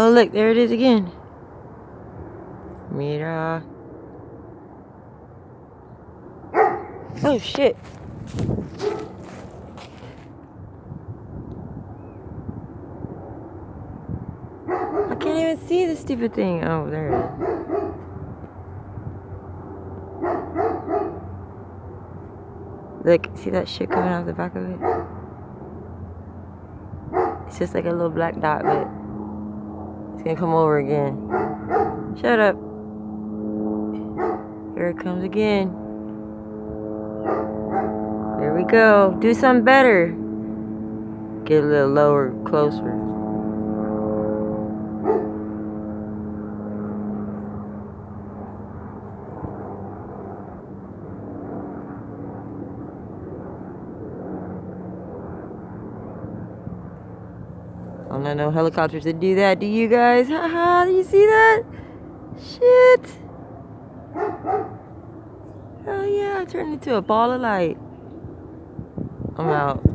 Oh, look, there it is again. Mira. Oh, shit. I can't even see the stupid thing. Oh, there it is. Look, see that shit coming out the back of it? It's just like a little black dot, but it's gonna come over again. Shut up. Here it comes again. There we go. Do something better. Get a little lower, closer. I don't know helicopters that do that. Do you guys? Haha, do you see that? Shit. Oh yeah, I turned into a ball of light. I'm out.